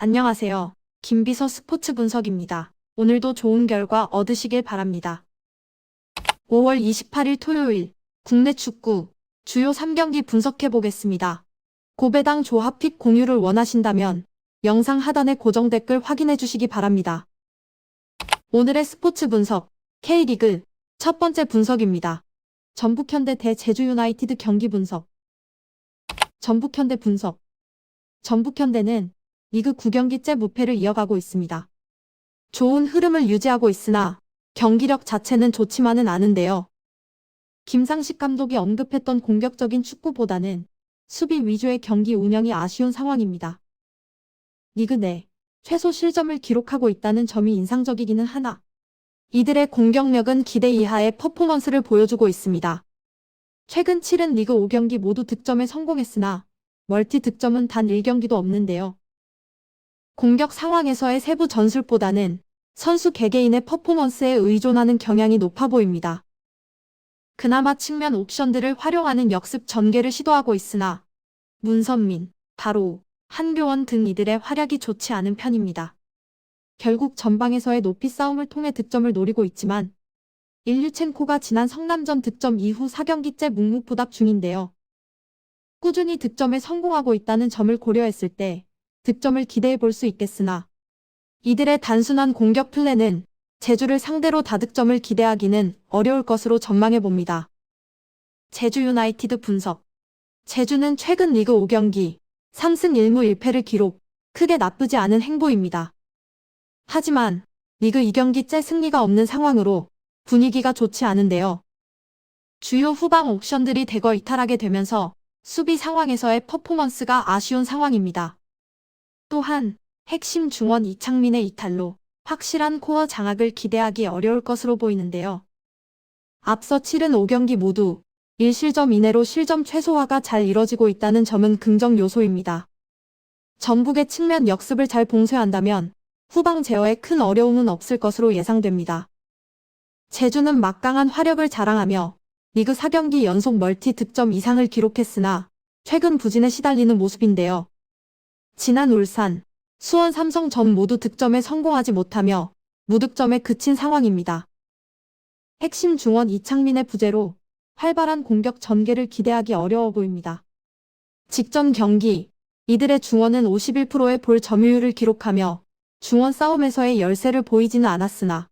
안녕하세요. 김비서 스포츠 분석입니다. 오늘도 좋은 결과 얻으시길 바랍니다. 5월 28일 토요일 국내 축구 주요 3경기 분석해 보겠습니다. 고배당 조합 픽 공유를 원하신다면 영상 하단의 고정 댓글 확인해 주시기 바랍니다. 오늘의 스포츠 분석 K리그 첫 번째 분석입니다. 전북현대 대 제주유나이티드 경기 분석. 전북현대 분석. 전북현대는 리그 9경기째 무패를 이어가고 있습니다. 좋은 흐름을 유지하고 있으나 경기력 자체는 좋지만은 않은데요. 김상식 감독이 언급했던 공격적인 축구보다는 수비 위주의 경기 운영이 아쉬운 상황입니다. 리그 내 최소 실점을 기록하고 있다는 점이 인상적이기는 하나 이들의 공격력은 기대 이하의 퍼포먼스를 보여주고 있습니다. 최근 치른 리그 5경기 모두 득점에 성공했으나 멀티 득점은 단 1경기도 없는데요. 공격 상황에서의 세부 전술보다는 선수 개개인의 퍼포먼스에 의존하는 경향이 높아 보입니다. 그나마 측면 옵션들을 활용하는 역습 전개를 시도하고 있으나 문선민, 바로, 한교원 등 이들의 활약이 좋지 않은 편입니다. 결국 전방에서의 높이 싸움을 통해 득점을 노리고 있지만 일류첸코가 지난 성남전 득점 이후 4경기째 묵묵부답 중인데요. 꾸준히 득점에 성공하고 있다는 점을 고려했을 때 득점을 기대해 볼 수 있겠으나 이들의 단순한 공격 플랜은 제주를 상대로 다득점을 기대하기는 어려울 것으로 전망해 봅니다. 제주 유나이티드 분석. 제주는 최근 리그 5경기 3승 1무 1패를 기록, 크게 나쁘지 않은 행보입니다. 하지만 리그 2경기째 승리가 없는 상황으로 분위기가 좋지 않은데요. 주요 후방 옵션들이 대거 이탈하게 되면서 수비 상황에서의 퍼포먼스가 아쉬운 상황입니다. 또한 핵심 중원 이창민의 이탈로 확실한 코어 장악을 기대하기 어려울 것으로 보이는데요. 앞서 치른 5경기 모두 1실점 이내로 실점 최소화가 잘 이뤄지고 있다는 점은 긍정 요소입니다. 전북의 측면 역습을 잘 봉쇄한다면 후방 제어에 큰 어려움은 없을 것으로 예상됩니다. 제주는 막강한 화력을 자랑하며 리그 4경기 연속 멀티 득점 이상을 기록했으나 최근 부진에 시달리는 모습인데요. 지난 울산, 수원 삼성전 모두 득점에 성공하지 못하며 무득점에 그친 상황입니다. 핵심 중원 이창민의 부재로 활발한 공격 전개를 기대하기 어려워 보입니다. 직전 경기, 이들의 중원은 51%의 볼 점유율을 기록하며 중원 싸움에서의 열세를 보이지는 않았으나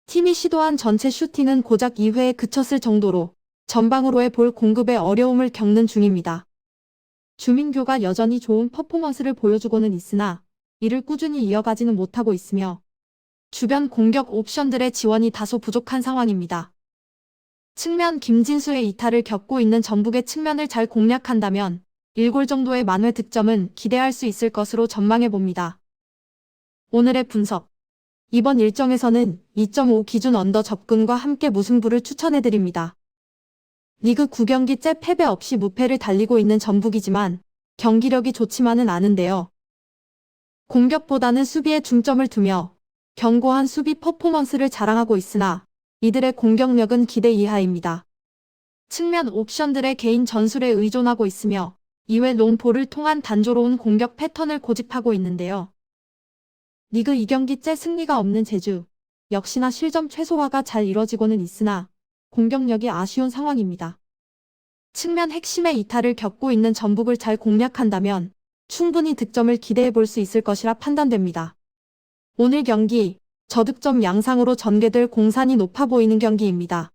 팀이 시도한 전체 슈팅은 고작 2회에 그쳤을 정도로 전방으로의 볼 공급에 어려움을 겪는 중입니다. 주민규가 여전히 좋은 퍼포먼스를 보여주고는 있으나 이를 꾸준히 이어가지는 못하고 있으며 주변 공격 옵션들의 지원이 다소 부족한 상황입니다. 측면 김진수의 이탈을 겪고 있는 전북의 측면을 잘 공략한다면 1골 정도의 만회 득점은 기대할 수 있을 것으로 전망해 봅니다. 오늘의 분석. 이번 일정에서는 2.5 기준 언더 접근과 함께 무승부를 추천해 드립니다. 리그 9경기째 패배 없이 무패를 달리고 있는 전북이지만 경기력이 좋지만은 않은데요. 공격보다는 수비에 중점을 두며 견고한 수비 퍼포먼스를 자랑하고 있으나 이들의 공격력은 기대 이하입니다. 측면 옵션들의 개인 전술에 의존하고 있으며 이외 롱볼을 통한 단조로운 공격 패턴을 고집하고 있는데요. 리그 2경기째 승리가 없는 제주, 역시나 실점 최소화가 잘 이뤄지고는 있으나 공격력이 아쉬운 상황입니다. 측면 핵심의 이탈을 겪고 있는 전북을 잘 공략한다면 충분히 득점을 기대해 볼 수 있을 것이라 판단됩니다. 오늘 경기, 저득점 양상으로 전개될 공산이 높아 보이는 경기입니다.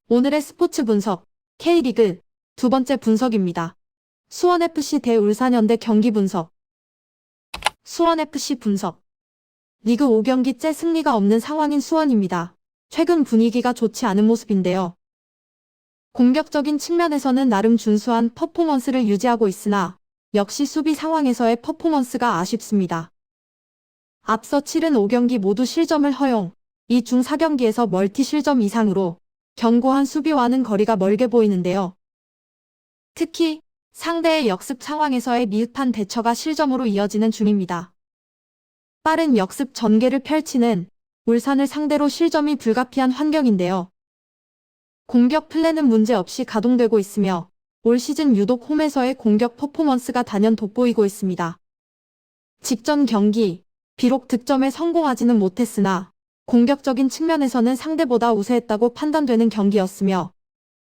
오늘의 스포츠 분석, K리그 두 번째 분석입니다. 수원FC 대 울산현대 경기 분석. 수원FC 분석. 리그 5경기째 승리가 없는 상황인 수원입니다. 최근 분위기가 좋지 않은 모습인데요. 공격적인 측면에서는 나름 준수한 퍼포먼스를 유지하고 있으나 역시 수비 상황에서의 퍼포먼스가 아쉽습니다. 앞서 치른 5경기 모두 실점을 허용, 이 중 4경기에서 멀티 실점 이상으로 견고한 수비와는 거리가 멀게 보이는데요. 특히 상대의 역습 상황에서의 미흡한 대처가 실점으로 이어지는 중입니다. 빠른 역습 전개를 펼치는 울산을 상대로 실점이 불가피한 환경인데요. 공격 플랜은 문제없이 가동되고 있으며 올 시즌 유독 홈에서의 공격 퍼포먼스가 단연 돋보이고 있습니다. 직전 경기, 비록 득점에 성공하지는 못했으나 공격적인 측면에서는 상대보다 우세했다고 판단되는 경기였으며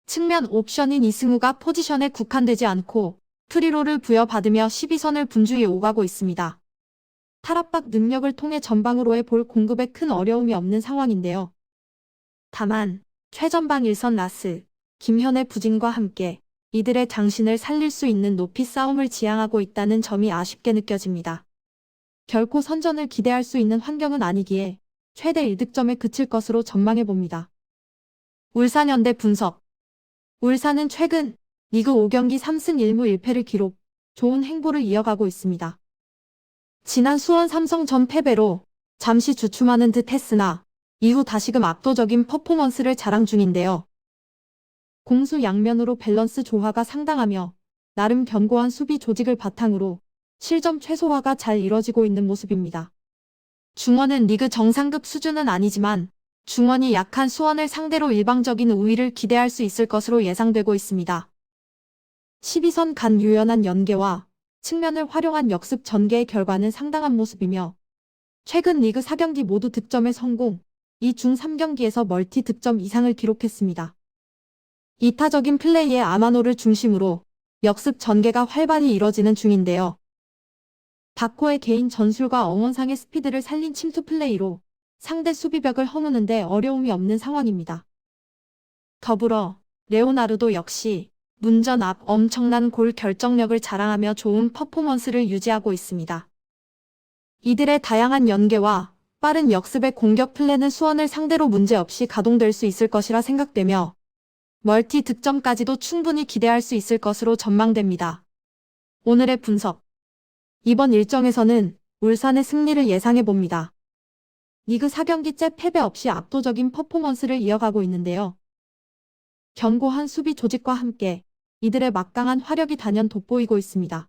측면 옵션인 이승우가 포지션에 국한되지 않고 프리롤을 부여받으며 12선을 분주히 오가고 있습니다. 탈압박 능력을 통해 전방으로의 볼 공급에 큰 어려움이 없는 상황인데요. 다만 최전방 1선 라스, 김현의 부진과 함께 이들의 장신을 살릴 수 있는 높이 싸움을 지향하고 있다는 점이 아쉽게 느껴집니다. 결코 선전을 기대할 수 있는 환경은 아니기에 최대 1득점에 그칠 것으로 전망해봅니다. 울산현대 분석. 울산은 최근 리그 5경기 3승 1무 1패를 기록, 좋은 행보를 이어가고 있습니다. 지난 수원 삼성전 패배로 잠시 주춤하는 듯 했으나 이후 다시금 압도적인 퍼포먼스를 자랑 중인데요. 공수 양면으로 밸런스 조화가 상당하며 나름 견고한 수비 조직을 바탕으로 실점 최소화가 잘 이뤄지고 있는 모습입니다. 중원은 리그 정상급 수준은 아니지만 중원이 약한 수원을 상대로 일방적인 우위를 기대할 수 있을 것으로 예상되고 있습니다. 12선 간 유연한 연계와 측면을 활용한 역습 전개의 결과는 상당한 모습이며 최근 리그 4경기 모두 득점에 성공, 이 중 3경기에서 멀티 득점 이상을 기록했습니다. 이타적인 플레이의 아마노를 중심으로 역습 전개가 활발히 이뤄지는 중인데요. 다코의 개인 전술과 엉원상의 스피드를 살린 침투 플레이로 상대 수비벽을 허무는데 어려움이 없는 상황입니다. 더불어 레오나르도 역시 문전 앞 엄청난 골 결정력을 자랑하며 좋은 퍼포먼스를 유지하고 있습니다. 이들의 다양한 연계와 빠른 역습의 공격 플랜은 수원을 상대로 문제없이 가동될 수 있을 것이라 생각되며 멀티 득점까지도 충분히 기대할 수 있을 것으로 전망됩니다. 오늘의 분석. 이번 일정에서는 울산의 승리를 예상해봅니다. 리그 4경기째 패배 없이 압도적인 퍼포먼스를 이어가고 있는데요. 견고한 수비 조직과 함께 이들의 막강한 화력이 단연 돋보이고 있습니다.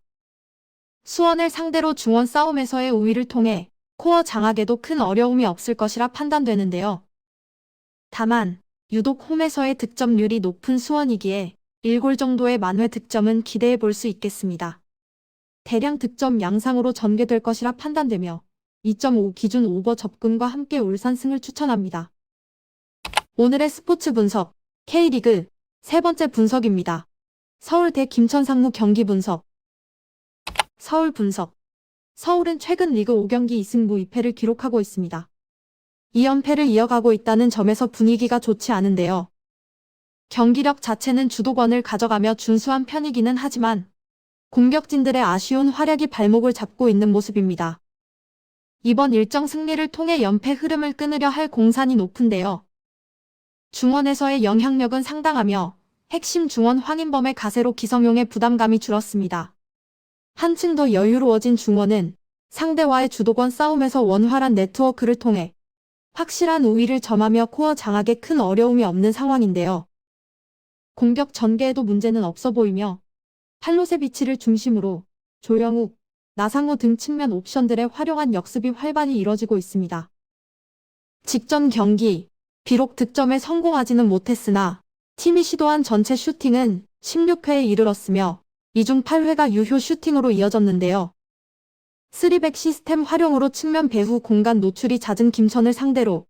수원을 상대로 중원 싸움에서의 우위를 통해 코어 장악에도 큰 어려움이 없을 것이라 판단되는데요. 다만 유독 홈에서의 득점률이 높은 수원이기에 1골 정도의 만회 득점은 기대해 볼 수 있겠습니다. 대량 득점 양상으로 전개될 것이라 판단되며 2.5 기준 오버 접근과 함께 울산승을 추천합니다. 오늘의 스포츠 분석, K리그 세 번째 분석입니다. 서울대 김천상무 경기 분석. 서울 분석. 서울은 최근 리그 5경기 2승 2패를 기록하고 있습니다. 2연패를 이어가고 있다는 점에서 분위기가 좋지 않은데요. 경기력 자체는 주도권을 가져가며 준수한 편이기는 하지만 공격진들의 아쉬운 활약이 발목을 잡고 있는 모습입니다. 이번 일정 승리를 통해 연패 흐름을 끊으려 할 공산이 높은데요. 중원에서의 영향력은 상당하며 핵심 중원 황인범의 가세로 기성용의 부담감이 줄었습니다. 한층 더 여유로워진 중원은 상대와의 주도권 싸움에서 원활한 네트워크를 통해 확실한 우위를 점하며 코어 장악에 큰 어려움이 없는 상황인데요. 공격 전개에도 문제는 없어 보이며 팔로세비치를 중심으로 조영욱, 나상호 등 측면 옵션들의 활용한 역습이 활발히 이뤄지고 있습니다. 직전 경기, 비록 득점에 성공하지는 못했으나 팀이 시도한 전체 슈팅은 16회에 이르렀으며 이 중 8회가 유효 슈팅으로 이어졌는데요. 3백 시스템 활용으로 측면 배후 공간 노출이 잦은 김천을 상대로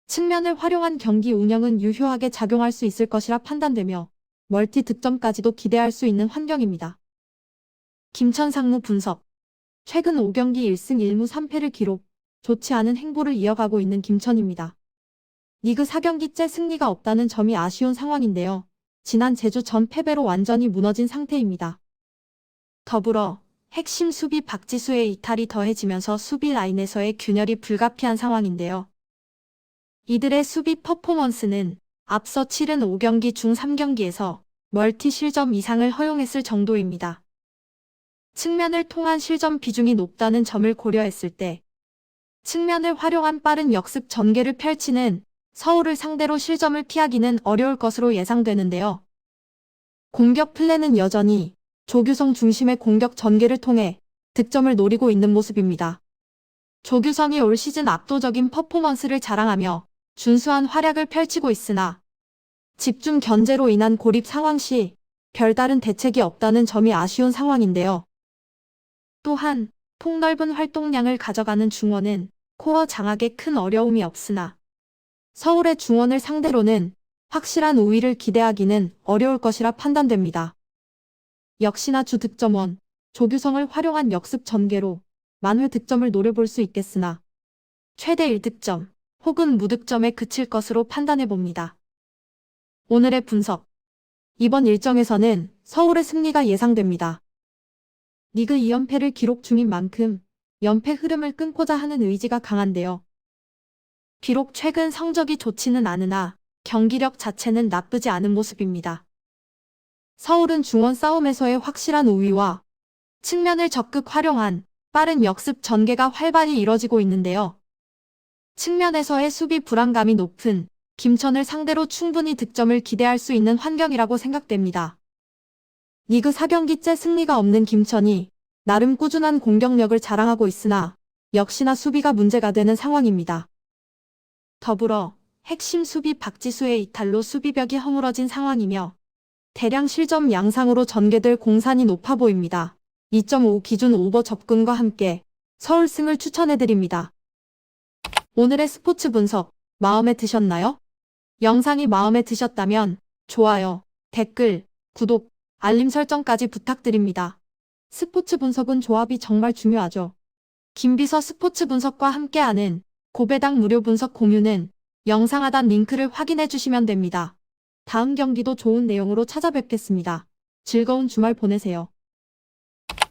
측면을 활용한 경기 운영은 유효하게 작용할 수 있을 것이라 판단되며 멀티 득점까지도 기대할 수 있는 환경입니다. 김천 상무 분석. 최근 5경기 1승 1무 3패를 기록, 좋지 않은 행보를 이어가고 있는 김천입니다. 리그 4경기째 승리가 없다는 점이 아쉬운 상황인데요. 지난 제주전 패배로 완전히 무너진 상태입니다. 더불어 핵심 수비 박지수의 이탈이 더해지면서 수비 라인에서의 균열이 불가피한 상황인데요. 이들의 수비 퍼포먼스는 앞서 치른 5경기 중 3경기에서 멀티 실점 이상을 허용했을 정도입니다. 측면을 통한 실점 비중이 높다는 점을 고려했을 때 측면을 활용한 빠른 역습 전개를 펼치는 서울을 상대로 실점을 피하기는 어려울 것으로 예상되는데요. 공격 플랜은 여전히 조규성 중심의 공격 전개를 통해 득점을 노리고 있는 모습입니다. 조규성이 올 시즌 압도적인 퍼포먼스를 자랑하며 준수한 활약을 펼치고 있으나 집중 견제로 인한 고립 상황 시 별다른 대책이 없다는 점이 아쉬운 상황인데요. 또한 폭넓은 활동량을 가져가는 중원은 코어 장악에 큰 어려움이 없으나 서울의 중원을 상대로는 확실한 우위를 기대하기는 어려울 것이라 판단됩니다. 역시나 주 득점원 조규성을 활용한 역습 전개로 만회 득점을 노려볼 수 있겠으나 최대 1득점 혹은 무득점에 그칠 것으로 판단해봅니다. 오늘의 분석. 이번 일정에서는 서울의 승리가 예상됩니다. 리그 2연패를 기록 중인 만큼 연패 흐름을 끊고자 하는 의지가 강한데요. 비록 최근 성적이 좋지는 않으나 경기력 자체는 나쁘지 않은 모습입니다. 서울은 중원 싸움에서의 확실한 우위와 측면을 적극 활용한 빠른 역습 전개가 활발히 이뤄지고 있는데요. 측면에서의 수비 불안감이 높은 김천을 상대로 충분히 득점을 기대할 수 있는 환경이라고 생각됩니다. 리그 4경기째 승리가 없는 김천이 나름 꾸준한 공격력을 자랑하고 있으나 역시나 수비가 문제가 되는 상황입니다. 더불어 핵심 수비 박지수의 이탈로 수비벽이 허물어진 상황이며 대량 실점 양상으로 전개될 공산이 높아 보입니다. 2.5 기준 오버 접근과 함께 서울승을 추천해드립니다. 오늘의 스포츠 분석 마음에 드셨나요? 영상이 마음에 드셨다면 좋아요, 댓글, 구독, 알림 설정까지 부탁드립니다. 스포츠 분석은 조합이 정말 중요하죠. 김비서 스포츠 분석과 함께하는 고배당 무료 분석 공유는 영상 하단 링크를 확인해 주시면 됩니다. 다음 경기도 좋은 내용으로 찾아뵙겠습니다. 즐거운 주말 보내세요.